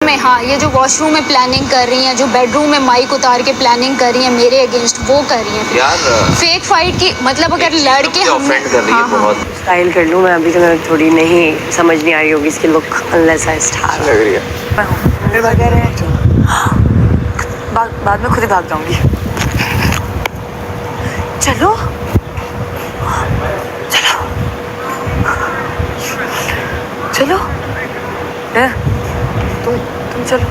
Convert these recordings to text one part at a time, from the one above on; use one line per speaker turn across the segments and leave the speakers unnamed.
में, हाँ ये जो वॉशरूम में प्लानिंग कर रही हैं, जो बेडरूम में माइक उतार के प्लानिंग कर रही हैं मेरे अगेंस्ट, वो कर रही हैं यार फेक फाइट की। मतलब अगर लड़के हम
बहुत स्टाइल कर लूँ मैं, अभी तो मैं थोड़ी नहीं समझ नहीं आ रही होगी इसकी लुक, अनलेस आई स्टाइल लग रही है। बाद में खुद ही भाग जाऊंगी। चलो चलो चलो, तुम चलो,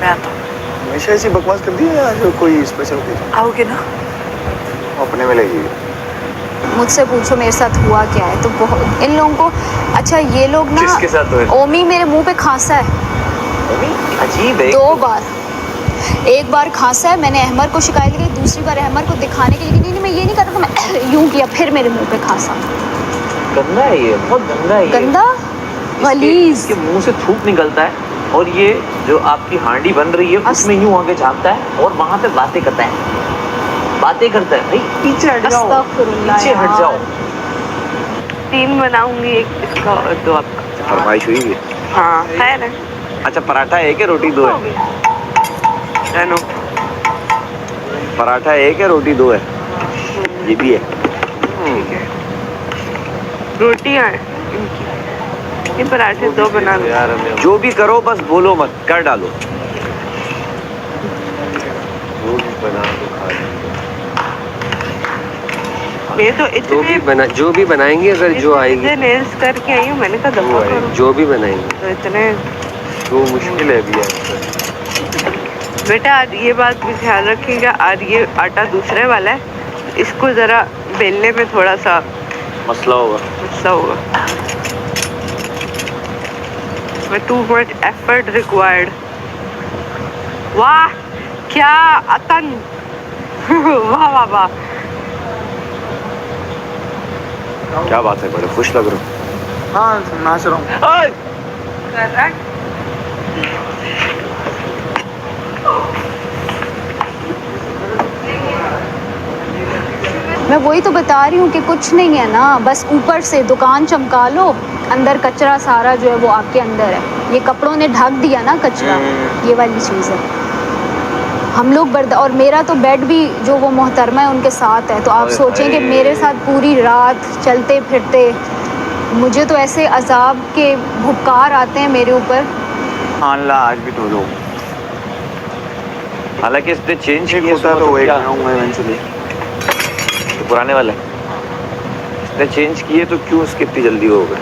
मैं आता हूँ।
हमेशा ऐसी बकवास करती है या जो कोई स्पेशल
आओगे ना?
अपने में लगी।
मुझसे पूछो मेरे साथ हुआ क्या है तो बहुत इन लोगों को। अच्छा ये लोग ना,
किसके साथ हुआ?
ओमी मेरे मुंह पे खांसा है।
ओमी अजीब है।
2 बार, एक बार खांसा है, मैंने अहमर को शिकायत की, दूसरी बार अहमर को दिखाने के लिए नहीं मैं ये नहीं करता था, मैं यूं किया, फिर मेरे मुंह पे खांसा।
गंदा है ये, बहुत गंदा है ये।
गंदा गलीज।
इसके मुंह से थूक निकलता है और ये जो आपकी हांडी बन रही है उसमें यूं आगे झाँकता है और वहां पे बातें करता है, बातें करता है। भाई पीछे हट जाओ, पीछे हट जाओ।
3 बनाऊंगी, एक इसका और 2 आपका।
फरमाइश हुई है।
हाँ है।
अच्छा पराठा है क्या रोटी 2 है? पराठा 1 है, रोटी 2 है, ये भी है।
ठीक है, रोटियां हैं इनकी, ये पराठे 2 बना दो।
जो भी करो बस बोलो मत, कर डालो। बना दो, खा
ये तो इतने
जो भी बनाएंगे, अगर जो आएगी
नेल्स करके आई हूँ, मैंने कहा दफा करो।
जो भी बनाएंगे
तो इतने
तो मुश्किल है भी है।
बेटा आज ये बात भी ध्यान रखिएगा, आज ये आटा दूसरे वाला है, इसको जरा बेलने में थोड़ा सा
मसला होगा।
Too much effort required. वाह क्या अतन वाह वाह वाह,
क्या बात है, बड़े खुश लग रहे हो। हाँ नाच रहा हूँ।
कर रहा है।
मैं वही तो बता रही हूँ कि कुछ नहीं है ना, बस ऊपर से दुकान चमका लो, अंदर कचरा सारा जो है वो आपके अंदर है। ये कपड़ों ने ढक दिया ना कचरा, ये वाली चीज़ है। हम लोग और मेरा तो बेड भी जो वो मोहतरमा है उनके साथ है, तो आप सोचें कि मेरे साथ पूरी रात चलते फिरते मुझे तो ऐसे अजाब के भुक्कार आते हैं मेरे ऊपर।
हाँ अल्लाह आज भी धो दो। हालांकि इसने चेंज किया तो वेट कराऊंगा इवेंचुअली। पुराने वाले इसने चेंज किए तो क्यों उसके इतनी जल्दी हो गए?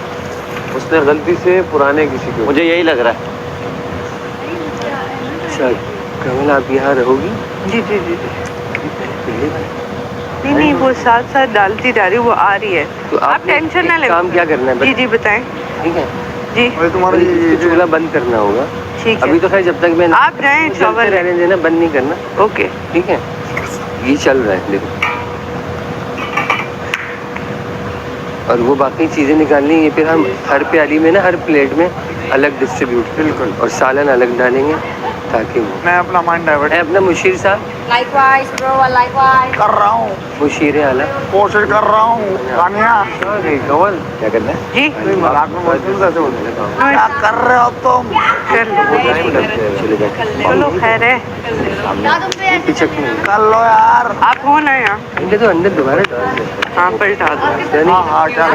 उसने गलती से पुराने किसी को, मुझे यही लग रहा है।
अच्छा कमल आप यहाँ रहोगी?
जी जी जी जी नहीं वो साथ साथ डालती जा रही, वो आ रही है, तो आप टेंशन ना लें।
काम क्या करना है?
जी जी बताएं।
ठीक है
जी,
तुम्हारा ये चूल्हा बंद करना होगा।
ठीक है
अभी तो खैर जब तक मैं
आप जाएं
चलते रहने देना, बंद नहीं करना।
ओके
ठीक है, ये चल रहा है देखो, और वो बाकी चीज़ें निकालनी है। फिर हम हर प्याली में ना, हर प्लेट में अलग डिस्ट्रीब्यूट, बिल्कुल, और सालन अलग डालेंगे ताकि वो
मैं अपना माइंड डाइवर्ट
है। अपना मुशीर साहब
लाइकवाइज ब्रो, लाइकवाइज
कर रहा हूँ,
मुशीर आला
कोशिश कर रहा हूँ। कानिया कमल क्या करना है
जी,
मजाक में मजबूर कैसे बोलते हैं? क्या कर रहे हो तुम?
चले जाए।
चलो खैर है,
कर लो यार।
आप हो ना यहाँ?
इनके तो अंदर दोबारा डाल दे।
हाँ पलटा दो।
हाँ हाँ क्या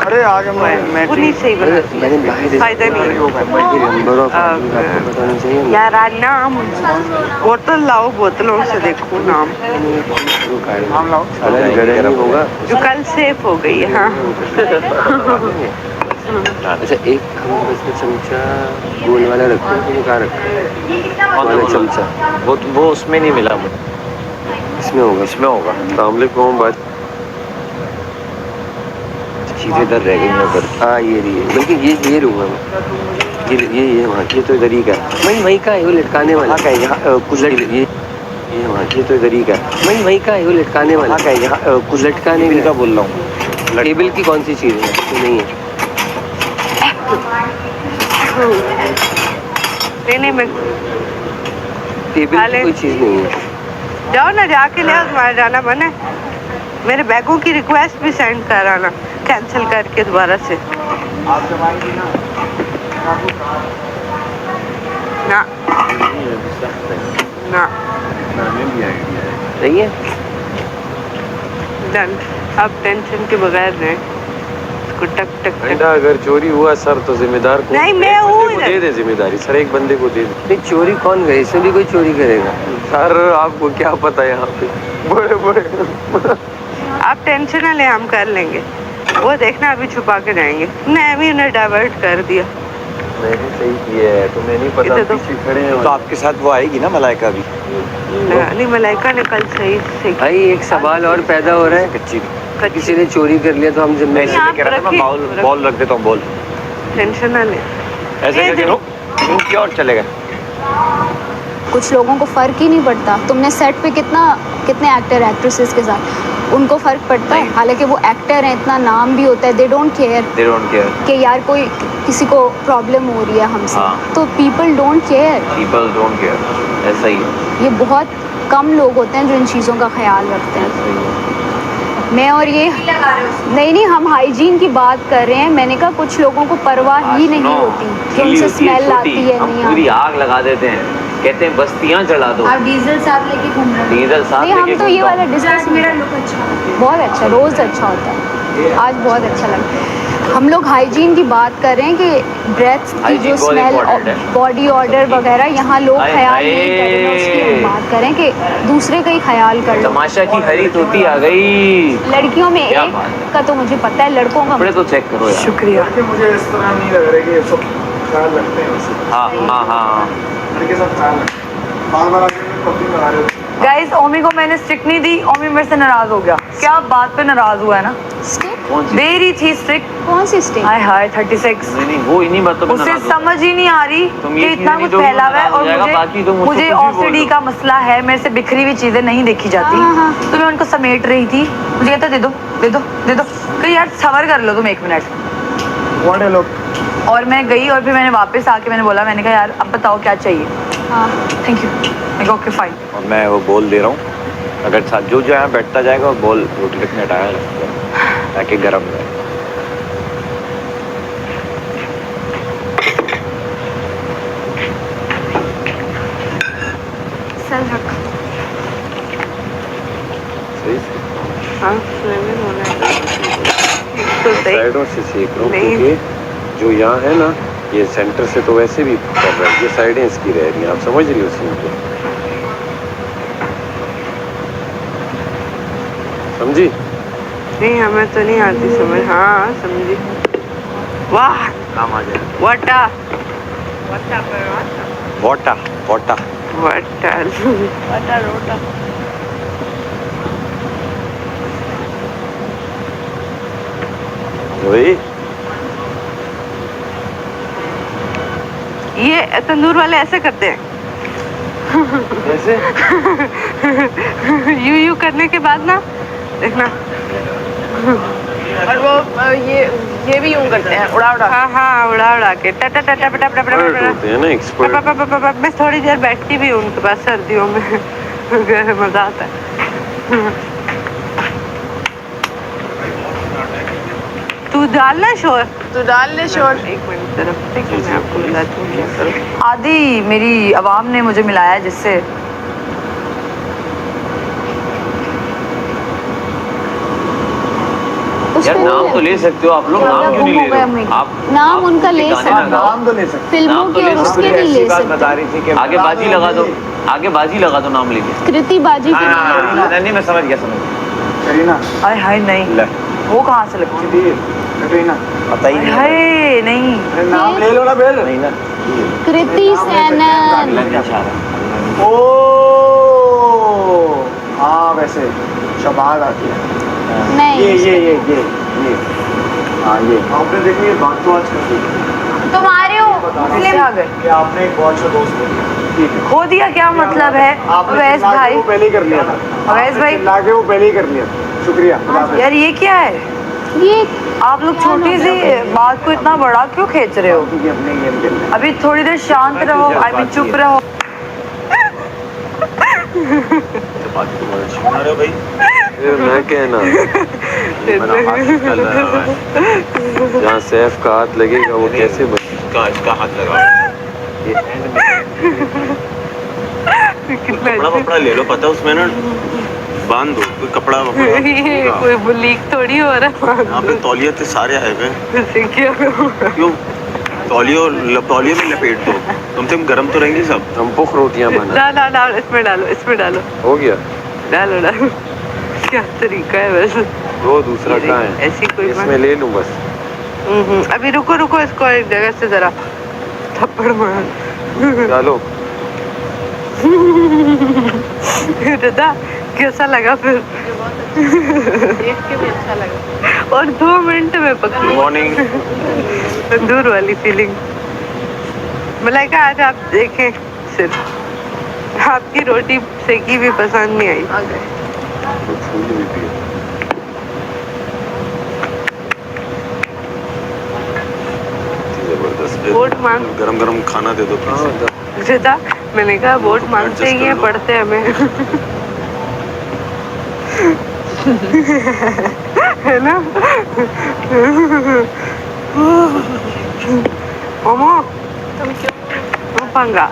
अरे आगे मैं
वो नहीं सही बना,
मैंने बाहर
फायदा नहीं
चाहिए
यार। आज ना हम बोतल लाओ, बोतलों से देखो नाम
हम लाओ
गर्म होगा
जो कल सेफ हो गई है। हाँ
अच्छा एक हम बस में चमचा गोल वाला रखते हैं, कहाँ रखा वाला चमचा?
वो उसमें नहीं मिला मुझे।
इसमें होगा,
इसमें होगा।
अस्सलामुअलैकुम। बात
चीज़ें इधर रह गई हैं उधर।
हाँ ये रही है, बल्कि ये लूँगा मैं। ये वहाँ
ये तो इधर ही का
वही का है, वो लटकाने वाला
का है। यहाँ कुछ
ये वहाँ
ये तो इधर ही का
वही का है, वो लटकाने वाला
का है। यहाँ
कुछ लटकाने
का बोल रहा हूँ।
टेबल की कौन सी चीज़ है? तो नहीं है।
नहीं मैं
टेबल की कोई चीज़ नहीं है।
जाओ ना, जाके ले आओ, तुम्हारा जाना बने। मेरे बैगों की रिक्वेस्ट भी सेंड कराना, कैंसिल करके दोबारा से। ना ना
सही है।
डन। अब टेंशन के बगैर रहे इसको टक टक टक।
बेटा अगर चोरी हुआ सर तो जिम्मेदार कौन?
नहीं, मैं
एक
हूँ
बंदे को
इधर।
दे दे जिम्मेदारी सर, एक बंदे को दे दे।
नहीं चोरी कौन करे, इसमें भी कोई चोरी करेगा।
सर आपको क्या पता है यहाँ पे बड़े बड़े
आप टेंशन ना ले, हम कर लेंगे। वो देखना अभी छुपा के जाएंगे। मैं भी उन्हें डाइवर्ट कर दिया।
मैंने सही किया है, तुम्हें नहीं पता
इधर दो।
पीछे खड़े हैं।
तो आपके साथ वो आएगी ना मलाइका भी?
नहीं, मलाइका ने कल सही
भाई एक सवाल और पैदा हो रहा है,
कच्ची
किसी ने चोरी कर लिया तो हम
मैं
जिम्मेदार।
इसलिए कह रहा था मैं बॉल रख देता हूँ, बॉल
टेंशन ना ले।
ऐसे
ये
करके
जो-
रुक किया और चले गए।
कुछ लोगों को फ़र्क ही नहीं पड़ता। तुमने सेट पे कितने एक्टर एक्ट्रेसेस के साथ, उनको फ़र्क पड़ता है। हालांकि वो एक्टर हैं, इतना नाम भी होता है, they don't care
they don't care.
कि यार कोई किसी को प्रॉब्लम हो रही है हमसे,
हाँ।
तो people don't care.
People don't care, ऐसा ही है।
ये बहुत कम लोग होते हैं जो इन चीज़ों का ख्याल रखते हैं।
ऐसा ही है।
मैं और ये नहीं, हम हाइजीन की बात कर रहे हैं। मैंने कहा कुछ लोगों को परवाह ही नहीं होती कि उनसे स्मेल आती है
हम
नहीं
पूरी
आती।
आग लगा देते हैं, कहते हैं बस्तियां जला दो।
आप डीजल साथ लेके घूम रहे हो।
डीजल साथ
नहीं, हम
लेके
तो ये
घूमता
वाला
हूँ।
डिस्कस
आज मेरा लुक अच्छा है।
बहुत अच्छा, रोज़ अच्छा होता है, आज बहुत अच्छा लगता है। हम लोग हाइजीन की बात कर रहे हैं कि ब्रेथ की
Hygiene
जो
बहुत
स्मेल,
important है।
बॉडी ऑर्डर वगैरह यहाँ लोग
हाय,
ख्याल
हाय।
नहीं कर रहे हैं। उसकी हम बात करें कि दूसरे का ही ख्याल कर लो।
तमाशा की हरी तोती आ गई।
लड़कियों में
क्या
एक
बात
का तो मुझे पता है, लड़कों का
कपड़े तो चेक करो यार।
शुक्रिया।
मुझे इस तरह नहीं लग रहा है कि ये सब ख्याल रखते हैं वैसे।
हाँ हाँ हाँ।
लड़के सब ख्याल रखते हैं। बार आके कभी लगा रहे हो।
गाइस, ओमी को मैंने स्टिक नहीं दी, ओमी मेरे से नाराज हो गया। क्या बात पे नाराज हुआ है ना?
स्टिक?
कौन सी?
दे रही थी स्टिक।
कौन सी स्टिक?
हाय हाय 36।
नहीं वो इन्हीं बातों पे
उसे
नाराज हो।
समझ ही नहीं आ रही
तुम
कि
ये
इतना
चीज़ें
कुछ
नहीं
फैला हुआ है।
नाराज हो
और
जाएगा, बाकी तुम
मुझे
मुझसे कुछ भी
OCD
बोलो।
का मसला है, मेरे से बिखरी हुई चीजें नहीं देखी जाती।
हाँ, हाँ।
तो मैं उनको समेट रही थी, मुझे कहता दे दो दे दो दे दो। कहीं यार सबर कर लो तुम 1 मिनट।
What a look.
और मैं गई और फिर मैंने वापस आके मैंने बोला, मैंने कहा यार अब बताओ क्या चाहिए।
हाँ,
थैंक यू। मैं ओके फाइन।
और मैं वो बॉल दे रहा हूँ, अगर साथ जो यहाँ बैठता जाएगा वो बॉल रोटी रखने हटाया रखता ताकि गर्म रहे।
चल रख।
सही से
हाँ, फ्लेवर होना है। तो सही।
साइडों से सीख लो,
नहीं।
क्योंकि जो यहाँ है ना, ये सेंटर से तो वैसे भी कर रहा है, ये साइडें इसकी रह रही हैं। आप समझ रही हो सीन को? समझी?
नहीं, हमें तो नहीं आती समझ। हाँ समझी। वाह,
काम आ जाएगा।
वटा वटा पर
वोटा वोटा
वटा वटा रोटा।
वही
ये तंदूर वाले ऐसे करते हैं।
ऐसे
यू करने के बाद ना देखना।
और वो ये भी यूं करते हैं, उड़ा उड़ा।
हाँ हाँ, उड़ा के टा टा टा टा टा टा टा टा
एक्सपर्ट होते हैं ना, एक्सपर्ट।
मैं थोड़ी देर बैठती भी हूँ उनके पास सर्दियों में। मजा आता है। तू डालना शोर,
तू डाल ले शोर।
1 मिनट तरफ ठीक है, मैं आपको बताती हूँ क्या करूँ।
आदि मेरी आवाम ने मुझे मिलाया जिससे
उस
यार
पे
नाम
नहीं
तो ले सकते हो आप लोग, नाम क्यों नहीं ले रहे हो? आप
नाम उनका ले
गाने
सकते
लगाओ।
नाम तो ले सकते
फिल्मों
नाम तो
के
ले
और
सकते
उसके
हो।
नहीं ले
बात बता
सकते।
रही थी कि
आगे बाजी लगा दो, आगे बाजी लगा दो नाम लेके।
कृति बाजी के
हाँ,
नहीं
हाँ, नहीं मैं समझ गया समझ गया।
हैं। करीना,
हाय हाय नहीं,
ले,
वो कहाँ से लगती है?
दीदी, करीना,
पता ही नहीं है।
हाय नहीं।
अरे नाम ले लो ना बेल।
नहीं ना।
कृति सेनन।
लगना चाह रहा।
ओ, हाँ वैसे शबाद आती है।
नहीं,
ये हाँ ये आपने देखी ये बात तो आज कर दी
तुम्हारे हो मुस्लिम आ गए,
कि आपने एक बहुत अच्छा दोस्त हो दिया। ठीक है,
खो दिया क्या मतलब है?
आपने
अवैस
चिल्ला के
भाई,
वो पहले ही कर लिया था।
अवैस
आपने
भाई।
चिल्ला के वो पहले ही कर लिया था। शुक्रिया, खुदा हाफिज़।
यार ये क्या है?
ये
आप लोग छोटी सी बात को इतना बड़ा क्यों खींच रहे हो?
क्योंकि अपने गेम खेल रहे हैं।
अभी थोड़ी देर शांत रहो, आई मीन चुप रहो।
सुना रहे हो भाई?
मैं कहना
मेरा हाथ निकल रहा है।
जहाँ सैफ का हाथ लगेगा वो कैसे बचे?
इसका हाथ लगा।
ये एंड में
कपड़ा वपड़ा ले लो, पता है उसमें ना बांध दो कोई कपड़ा वपड़ा।
ये कोई लीक थोड़ी हो रहा है
यहाँ पे तौलिए थे सारे आए हुए।
इससे क्या होगा?
क्यों तौलिए में लपेट दो, कम से कम गर्म तो रहेंगी सब।
नमपुख रोटियां बना
डालो इसमें डालो, इसमें डालो,
हो गया।
डालो डालो। क्या तरीका है वैसे?
वो दूसरा कहाँ है?
ऐसी कोई
इसमें ले लूँ बस।
अभी रुको रुको, इसको एक जगह से जरा थप्पड़ मार।
डालो।
दादा कैसा लगा फिर?
देख के भी अच्छा लगा।
और 2 मिनट में पकी।
Good morning.
तंदूर वाली फीलिंग। मलाइका आज आप देखें, सिर्फ आपकी रोटी सेकी भी पसंद नहीं आई।
आ गए।
जबरदस्त।
वोट मांग।
गरम गरम खाना दे दो please।
दादा मैंने कहा वोट मांगते ही हैं, पढ़ते हमें। है ना? ओमो
तुम क्यों
पंगा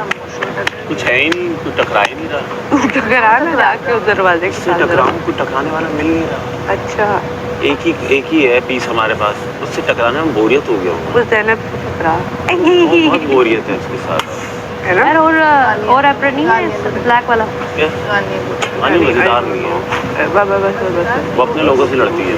कुछ है ही नहीं, कुछ टकरा ही नहीं रहा।
टकरा ना जाके उस दरवाजे के साथ जरा।
कुछ टकराने वाला मिल नहीं रहा।
अच्छा
एक ही है पीस हमारे पास, उससे टकराने में बोरियत हो गया हूँ।
उस ज़ैनब से टकरा।
बहुत बोरियत है उसके साथ।
है ना?
और एप्रन नहीं है ब्लैक वाला?
क्या? मज़ेदार नहीं है,
बस
वो अपने लोगों से लड़ती है।